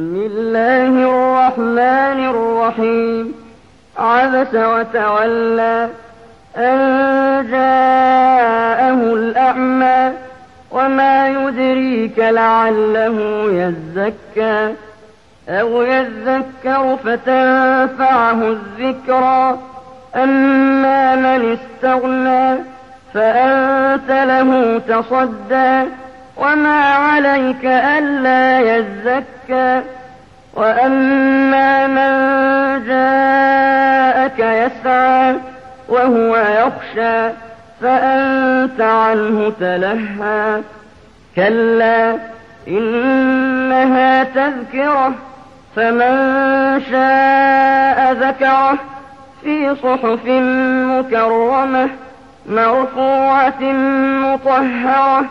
بسم الله الرحمن الرحيم عبس وتولى أن جاءه الأعمى وما يدريك لعله يزكى أو يذكر فتنفعه الذكرى أما من استغنى فأنت له تصدى وما عليك ألا يزكى وأما من جاءك يسعى وهو يخشى فأنت عنه تلهى كلا إنها تذكرة فمن شاء ذكره في صحف مكرمة مرفوعة مطهرة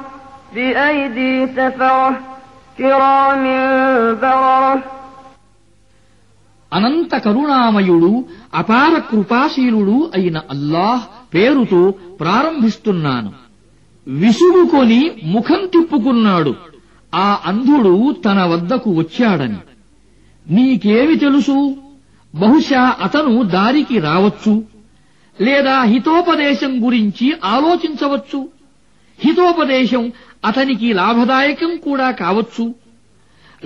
بأيدي سفرة كرام بررة. అనంత కరుణామయుడు అపార కృపాశీలుడు అయిన అల్లాహ్ పేరుతో ప్రారంభిస్తున్నాను. విసుగుకొని ముఖం తిప్పుకున్నాడు ఆ అంధుడు తన వద్దకు వచ్చాడని. నీకేమి తెలుసు? బహుశా అతను దారికి రావచ్చు, లేదా హితోపదేశం గురించి ఆలోచించవచ్చు. హితోపదేశం అతనికి లాభదాయకం కూడా కావచ్చు.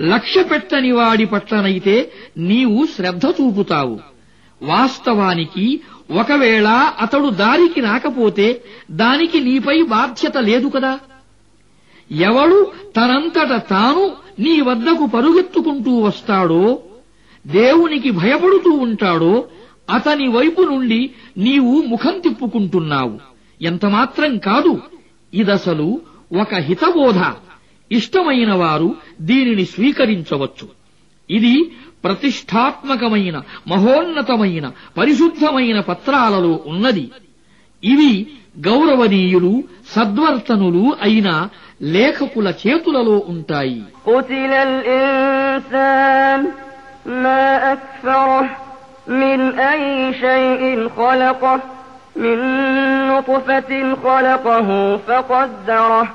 లక్ష్యపెట్టని వాడి పట్లనైతే నీవు శ్రద్ధ చూపుతావు. వాస్తవానికి ఒకవేళ అతడు దారికి రాకపోతే దానికి నీపై బాధ్యత లేదు కదా. ఎవడు తనంతట తాను నీ వద్దకు పరుగెత్తుకుంటూ వస్తాడో, దేవునికి భయపడుతూ ఉంటాడో అతని వైపు నుండి నీవు ముఖం తిప్పుకుంటున్నావు. ఎంతమాత్రం కాదు, ఇదసలు ఒక హితబోధ. ఇష్టమైన వారు దీనిని స్వీకరించవచ్చు. ఇది ప్రతిష్ఠాత్మకమైన, మహోన్నతమైన, పరిశుద్ధమైన పత్రాలలో ఉన్నది. ఇవి గౌరవనీయులు, సద్వర్తనులు అయిన లేఖకుల చేతులలో ఉంటాయి. قتلల్ ఇన్సాన్ మా అక్ఫరహ్ మిన్ అయ్యి షైఇన్ ఖలఖహ్ మిన్ నుత్ఫతిన్ ఖలఖహు ఫఖద్దరహ్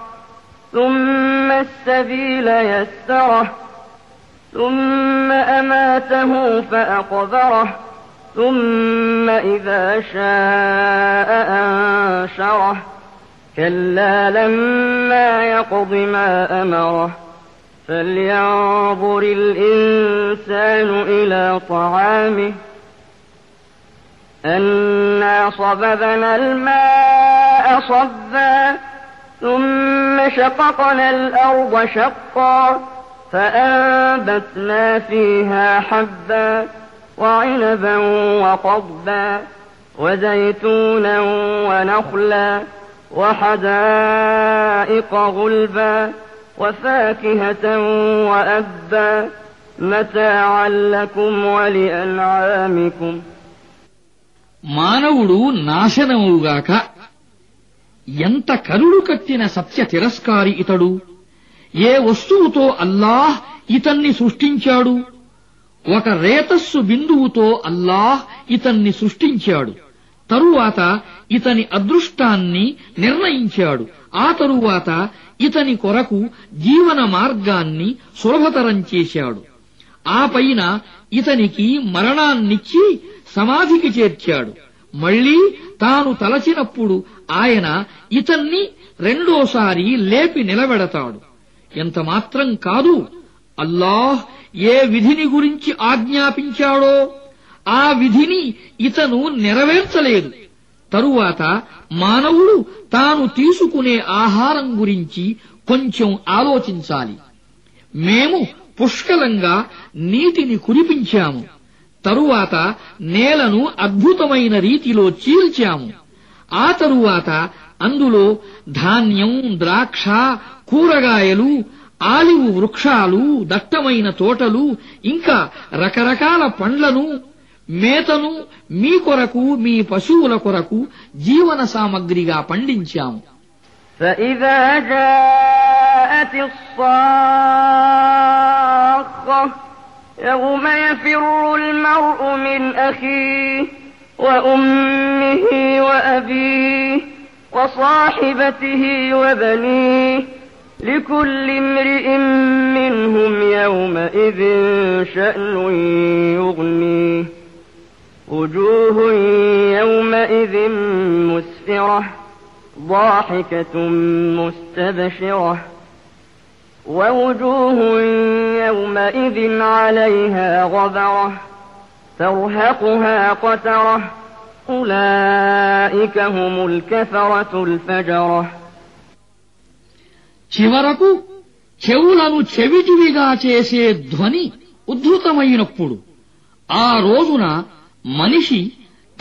ثم السبيل يسره ثم أماته فأقبره ثم إذا شاء أنشره كلا لما يقض ما أمره فلينظر الإنسان إلى طعامه أنا صببنا الماء صبا ثم شققنا الأرض شقا فأنبتنا فيها حبا وعنبا وقضبا وزيتونا ونخلا وحدائق غلبا وفاكهة وأبا متاعا لكم ولأنعامكم. మానవుడు నాశనముగాక, ఎంత కరుడు కట్టిన సత్య తిరస్కారి ఇతడు. ఏ వస్తువుతో అల్లాహ్ ఇతన్ని సృష్టించాడు? ఒక రేతస్సు బిందువుతో అల్లాహ్ ఇతన్ని సృష్టించాడు. తరువాత ఇతని అదృష్టాన్ని నిర్ణయించాడు. ఆ తరువాత ఇతని కొరకు జీవన మార్గాన్ని సులభతరం చేశాడు. ఆ పైన ఇతనికి మరణాన్నిచ్చి సమాధికి చేర్చాడు. మళ్లీ తాను తలచినప్పుడు ఆయన ఇతన్ని రెండోసారి లేపి నిలబెడతాడు. ఎంతమాత్రం కాదు, అల్లాహ్ ఏ విధిని గురించి ఆజ్ఞాపించాడో ఆ విధిని ఇతను నెరవేర్చలేదు. తరువాత మానవుడు తాను తీసుకునే ఆహారం గురించి కొంచెం ఆలోచించాలి. మేము పుష్కలంగా నీటిని కురిపించాము. తరువాత నేలను అద్భుతమైన రీతిలో చీల్చాము. ఆ తరువాత అందులో ధాన్యం, ద్రాక్ష, కూరగాయలు, ఆలివ్ వృక్షాలు, దట్టమైన తోటలు, ఇంకా రకరకాల పండ్లను, మేతను మీ కొరకు, మీ పశువుల కొరకు జీవన సామగ్రిగా పండించాము. فإذا جاءت الصاخة يوم يفر المرء من أخيه وأمه وأبيه وصاحبته وبنيه لكل امرئ منهم يومئذ شأن يغنيه وجوه يومئذ مسفرة ضاحكة مستبشرة ووجوه يومئذ عليها غبرة ترهقها قترة أولئك هم الكفرة الفجرة. చివరకు చెవులను చెవిటివిగా చేసే ధ్వని ఉద్ధృతమైనప్పుడు ఆ రోజున మనిషి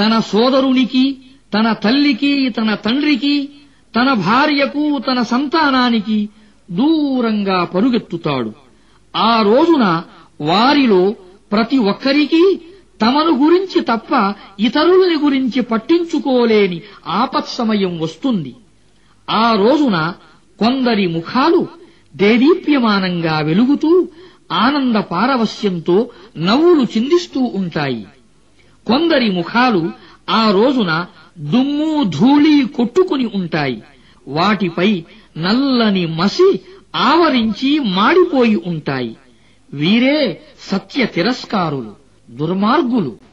తన సోదరునికి, తన తల్లికి, తన తండ్రికి, తన భార్యకు, తన సంతానానికి దూరంగా పరుగెత్తుతాడు. ఆ రోజున వారిలో ప్రతి ఒక్కరికీ తమను గురించి తప్ప ఇతరులని గురించి పట్టించుకోలేని ఆపత్సమయం వస్తుంది. ఆ రోజున కొందరి ముఖాలు దేదీప్యమానంగా వెలుగుతూ ఆనంద పారవస్యంతో నవ్వులు చిందిస్తూ ఉంటాయి. కొందరి ముఖాలు ఆ రోజున దుమ్ము ధూళి కొట్టుకుని ఉంటాయి. వాటిపై నల్లని మసి ఆవరించి మాడిపోయి ఉంటాయి. వీరే సత్య తిరస్కారులు, దుర్మార్గులు.